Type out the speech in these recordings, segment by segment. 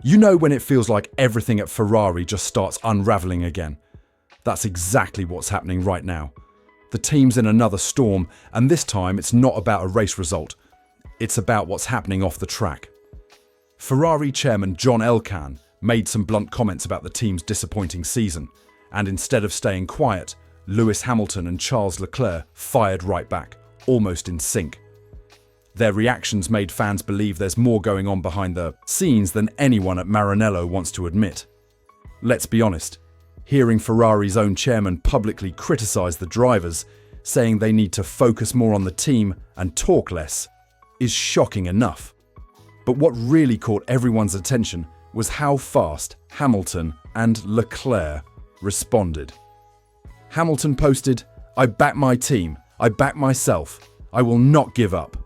You know when it feels like everything at Ferrari just starts unraveling again. That's exactly what's happening right now. The team's in another storm, and this time it's not about a race result. It's about what's happening off the track. Ferrari chairman John Elkann made some blunt comments about the team's disappointing season, and instead of staying quiet, Lewis Hamilton and Charles Leclerc fired right back, almost in sync. Their reactions made fans believe there's more going on behind the scenes than anyone at Maranello wants to admit. Let's be honest, hearing Ferrari's own chairman publicly criticise the drivers, saying they need to focus more on the team and talk less, is shocking enough. But what really caught everyone's attention was how fast Hamilton and Leclerc responded. Hamilton posted, "I back my team, I back myself, I will not give up."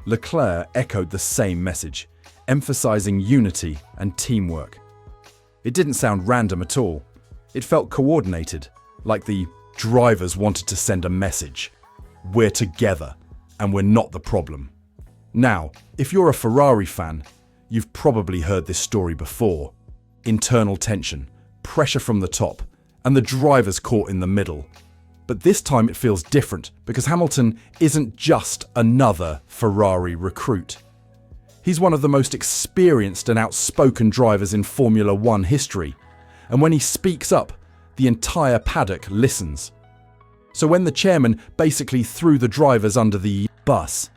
Leclerc echoed the same message, emphasising unity and teamwork. It didn't sound random at all. It felt coordinated, like the drivers wanted to send a message. We're together, and we're not the problem. Now, if you're a Ferrari fan, you've probably heard this story before. Internal tension, pressure from the top, and the drivers caught in the middle. But this time it feels different because Hamilton isn't just another Ferrari recruit. He's one of the most experienced and outspoken drivers in Formula One history. And when he speaks up, the entire paddock listens. So when the chairman basically threw the drivers under the bus,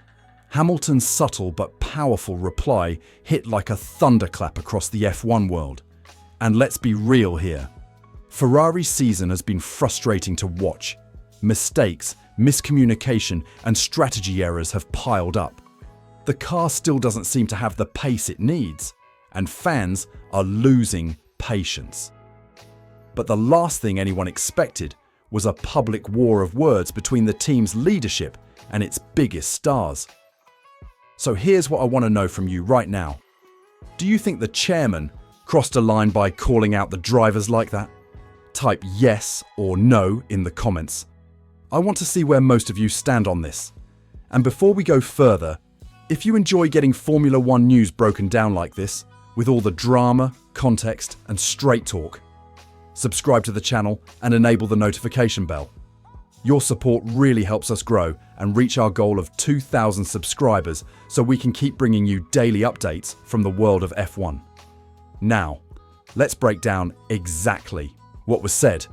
Hamilton's subtle but powerful reply hit like a thunderclap across the F1 world. And let's be real here. Ferrari's season has been frustrating to watch. Mistakes, miscommunication, and strategy errors have piled up. The car still doesn't seem to have the pace it needs, and fans are losing patience. But the last thing anyone expected was a public war of words between the team's leadership and its biggest stars. So here's what I want to know from you right now. Do you think the chairman crossed a line by calling out the drivers like that? Type yes or no in the comments. I want to see where most of you stand on this. And before we go further, if you enjoy getting Formula One news broken down like this, with all the drama, context, and straight talk, subscribe to the channel and enable the notification bell. Your support really helps us grow and reach our goal of 2,000 subscribers so we can keep bringing you daily updates from the world of F1. Now, let's break down exactly what was said,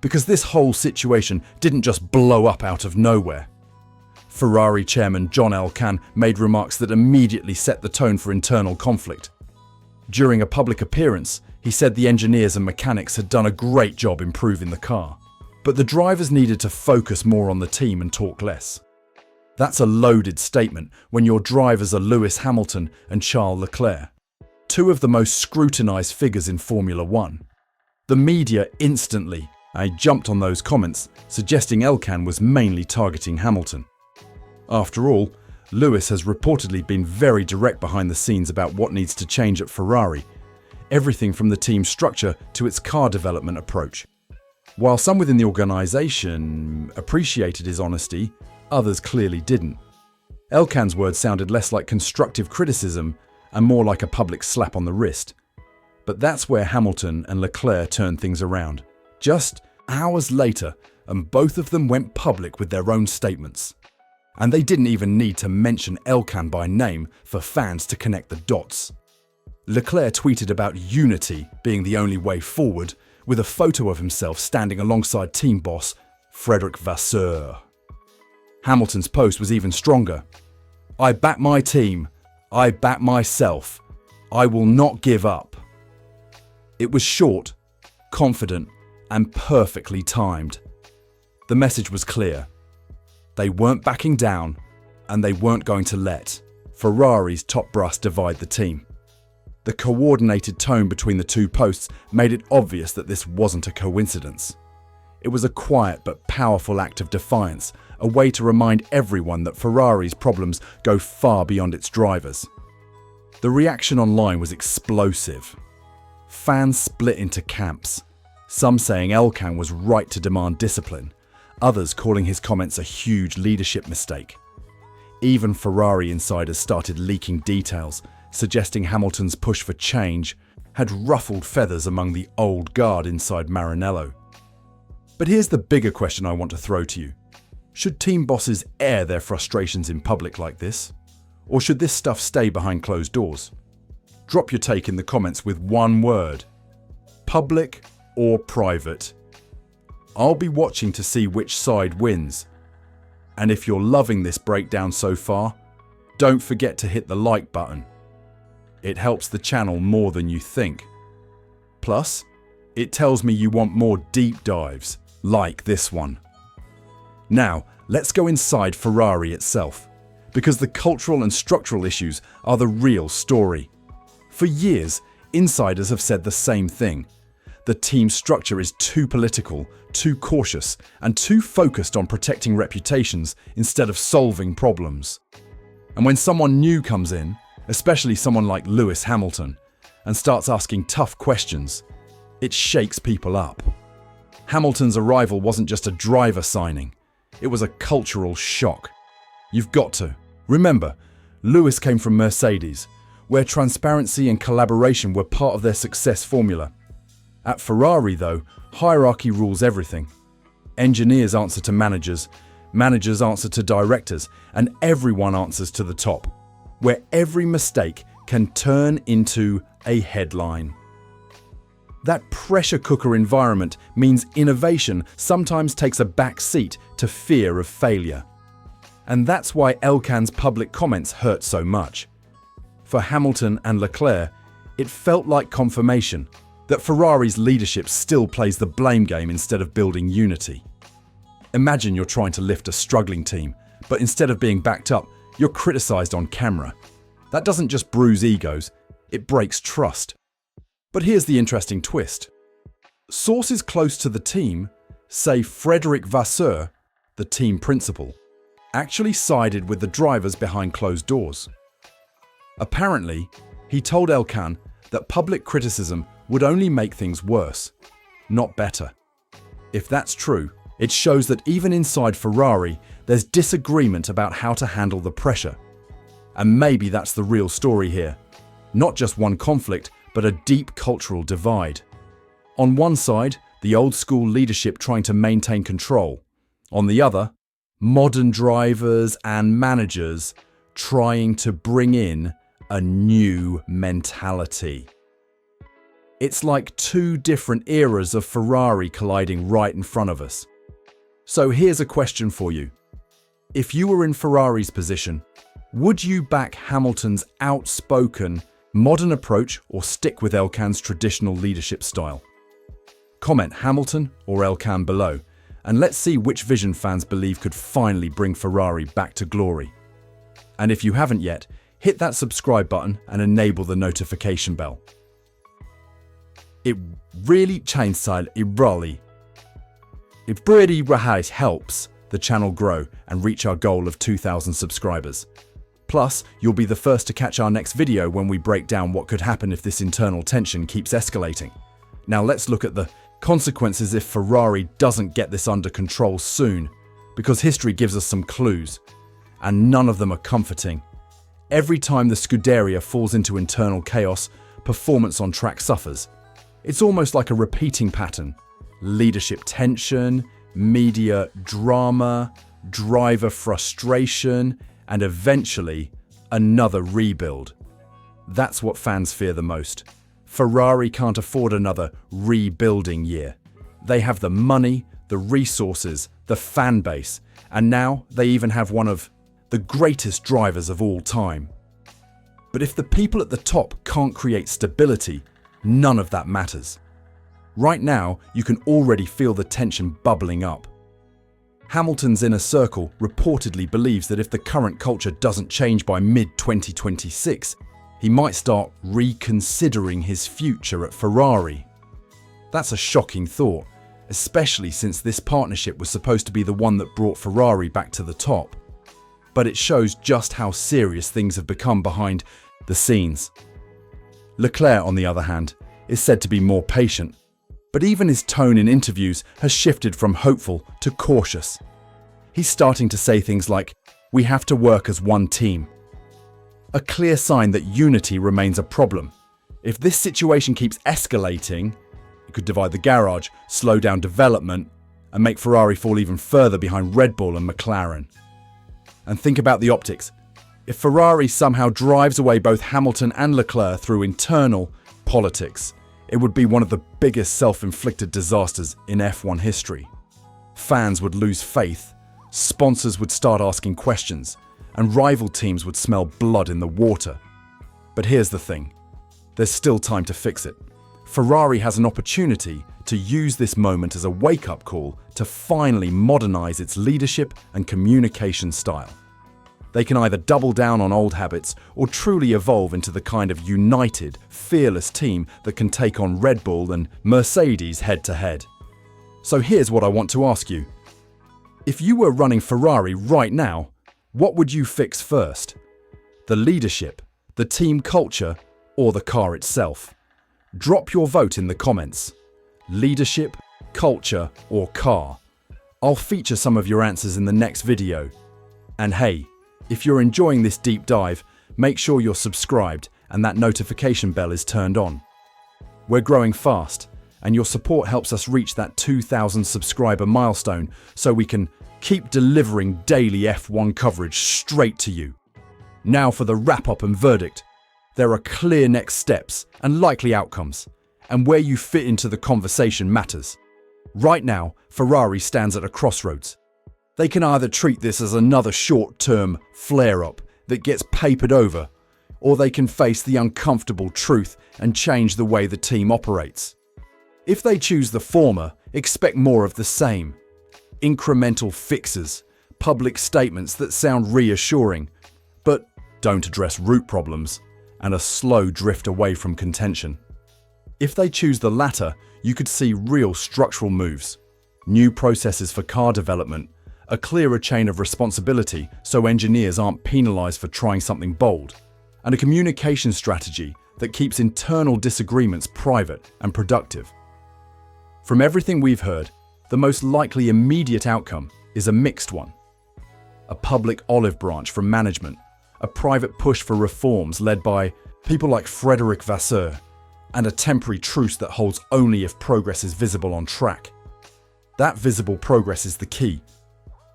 because this whole situation didn't just blow up out of nowhere. Ferrari chairman John Elkann made remarks that immediately set the tone for internal conflict. During a public appearance, he said the engineers and mechanics had done a great job improving the car, but the drivers needed to focus more on the team and talk less. That's a loaded statement when your drivers are Lewis Hamilton and Charles Leclerc, two of the most scrutinised figures in Formula One. The media instantly jumped on those comments, suggesting Elkann was mainly targeting Hamilton. After all, Lewis has reportedly been very direct behind the scenes about what needs to change at Ferrari, everything from the team structure to its car development approach. While some within the organisation appreciated his honesty, others clearly didn't. Elkann's words sounded less like constructive criticism and more like a public slap on the wrist. But that's where Hamilton and Leclerc turned things around. Just hours later, and both of them went public with their own statements. And they didn't even need to mention Elkann by name for fans to connect the dots. Leclerc tweeted about unity being the only way forward, with a photo of himself standing alongside team boss Frederic Vasseur. Hamilton's post was even stronger. "I back my team. I back myself. I will not give up." It was short, confident, and perfectly timed. The message was clear. They weren't backing down, and they weren't going to let Ferrari's top brass divide the team. The coordinated tone between the two posts made it obvious that this wasn't a coincidence. It was a quiet but powerful act of defiance, a way to remind everyone that Ferrari's problems go far beyond its drivers. The reaction online was explosive. Fans split into camps, some saying Elkann was right to demand discipline, others calling his comments a huge leadership mistake. Even Ferrari insiders started leaking details, suggesting Hamilton's push for change had ruffled feathers among the old guard inside Maranello. But here's the bigger question I want to throw to you. Should team bosses air their frustrations in public like this? Or should this stuff stay behind closed doors? Drop your take in the comments with one word: public or private. I'll be watching to see which side wins. And if you're loving this breakdown so far, don't forget to hit the like button. It helps the channel more than you think. Plus, it tells me you want more deep dives, like this one. Now, let's go inside Ferrari itself, because the cultural and structural issues are the real story. For years, insiders have said the same thing. The team structure is too political, too cautious, and too focused on protecting reputations instead of solving problems. And when someone new comes in, especially someone like Lewis Hamilton, and starts asking tough questions, it shakes people up. Hamilton's arrival wasn't just a driver signing, it was a cultural shock. You've got to remember, Lewis came from Mercedes, where transparency and collaboration were part of their success formula. At Ferrari, though, hierarchy rules everything. Engineers answer to managers, managers answer to directors, and everyone answers to the top, where every mistake can turn into a headline. That pressure cooker environment means innovation sometimes takes a back seat to fear of failure. And that's why Elkan's public comments hurt so much. For Hamilton and Leclerc, it felt like confirmation that Ferrari's leadership still plays the blame game instead of building unity. Imagine you're trying to lift a struggling team, but instead of being backed up, you're criticized on camera. That doesn't just bruise egos, it breaks trust. But here's the interesting twist. Sources close to the team say Frédéric Vasseur, the team principal, actually sided with the drivers behind closed doors. Apparently, he told Elkan that public criticism would only make things worse, not better. If that's true, it shows that even inside Ferrari, there's disagreement about how to handle the pressure. And maybe that's the real story here. Not just one conflict, but a deep cultural divide. On one side, the old-school leadership trying to maintain control. On the other, modern drivers and managers trying to bring in a new mentality. It's like two different eras of Ferrari colliding right in front of us. So here's a question for you. If you were in Ferrari's position, would you back Hamilton's outspoken, modern approach or stick with Elkan's traditional leadership style? Comment Hamilton or Elkan below, and let's see which vision fans believe could finally bring Ferrari back to glory. And if you haven't yet, hit that subscribe button and enable the notification bell. It really helps the channel grow and reach our goal of 2,000 subscribers. Plus, you'll be the first to catch our next video when we break down what could happen if this internal tension keeps escalating. Now let's look at the consequences if Ferrari doesn't get this under control soon, because history gives us some clues, and none of them are comforting. Every time the Scuderia falls into internal chaos, performance on track suffers. It's almost like a repeating pattern. Leadership tension, media drama, driver frustration, and eventually another rebuild. That's what fans fear the most. Ferrari can't afford another rebuilding year. They have the money, the resources, the fan base, and now they even have one of the greatest drivers of all time. But if the people at the top can't create stability, none of that matters. Right now, you can already feel the tension bubbling up. Hamilton's inner circle reportedly believes that if the current culture doesn't change by mid-2026, he might start reconsidering his future at Ferrari. That's a shocking thought, especially since this partnership was supposed to be the one that brought Ferrari back to the top. But it shows just how serious things have become behind the scenes. Leclerc, on the other hand, is said to be more patient, but even his tone in interviews has shifted from hopeful to cautious. He's starting to say things like, "We have to work as one team." a clear sign that unity remains a problem. If this situation keeps escalating, it could divide the garage, slow down development, and make Ferrari fall even further behind Red Bull and McLaren. And think about the optics. If Ferrari somehow drives away both Hamilton and Leclerc through internal politics, it would be one of the biggest self-inflicted disasters in F1 history. Fans would lose faith, sponsors would start asking questions, and rival teams would smell blood in the water. But here's the thing. There's still time to fix it. Ferrari has an opportunity to use this moment as a wake-up call to finally modernize its leadership and communication style. They can either double down on old habits or truly evolve into the kind of united, fearless team that can take on Red Bull and Mercedes head-to-head. So here's what I want to ask you. If you were running Ferrari right now, what would you fix first? The leadership, the team culture, or the car itself? Drop your vote in the comments. Leadership, culture, or car? I'll feature some of your answers in the next video. And hey, if you're enjoying this deep dive, make sure you're subscribed and that notification bell is turned on. We're growing fast, and your support helps us reach that 2,000 subscriber milestone so we can keep delivering daily F1 coverage straight to you. Now for the wrap-up and verdict. There are clear next steps and likely outcomes, and where you fit into the conversation matters. Right now, Ferrari stands at a crossroads. They can either treat this as another short-term flare-up that gets papered over, or they can face the uncomfortable truth and change the way the team operates. If they choose the former, expect more of the same. Incremental fixes, public statements that sound reassuring, but don't address root problems, and a slow drift away from contention. If they choose the latter, you could see real structural moves, new processes for car development, a clearer chain of responsibility so engineers aren't penalized for trying something bold, and a communication strategy that keeps internal disagreements private and productive. From everything we've heard, the most likely immediate outcome is a mixed one. A public olive branch from management, a private push for reforms led by people like Frederick Vasseur, and a temporary truce that holds only if progress is visible on track. That visible progress is the key.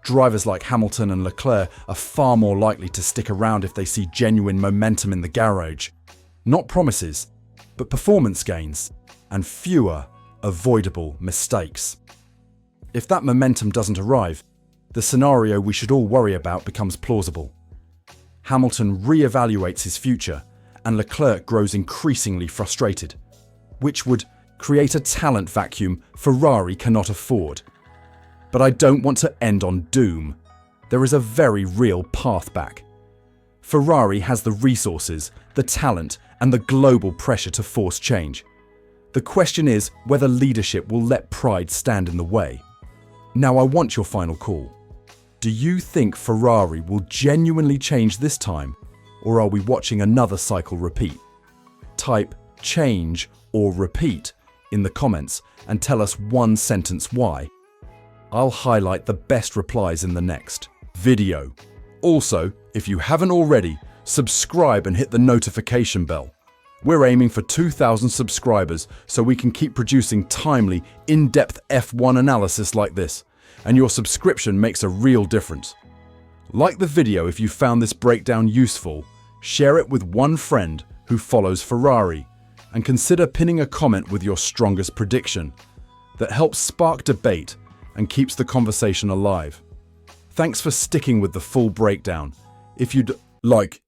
Drivers like Hamilton and Leclerc are far more likely to stick around if they see genuine momentum in the garage. Not promises, but performance gains, and fewer avoidable mistakes. If that momentum doesn't arrive, the scenario we should all worry about becomes plausible. Hamilton re-evaluates his future, and Leclerc grows increasingly frustrated, which would create a talent vacuum Ferrari cannot afford. But I don't want to end on doom. There is a very real path back. Ferrari has the resources, the talent, and the global pressure to force change. The question is whether leadership will let pride stand in the way. Now I want your final call. Do you think Ferrari will genuinely change this time, or are we watching another cycle repeat? Type change or repeat in the comments and tell us one sentence why. I'll highlight the best replies in the next video. Also, if you haven't already, subscribe and hit the notification bell. We're aiming for 2,000 subscribers so we can keep producing timely, in-depth F1 analysis like this, and your subscription makes a real difference. Like the video if you found this breakdown useful, share it with one friend who follows Ferrari, and consider pinning a comment with your strongest prediction. That helps spark debate and keeps the conversation alive. Thanks for sticking with the full breakdown. If you'd like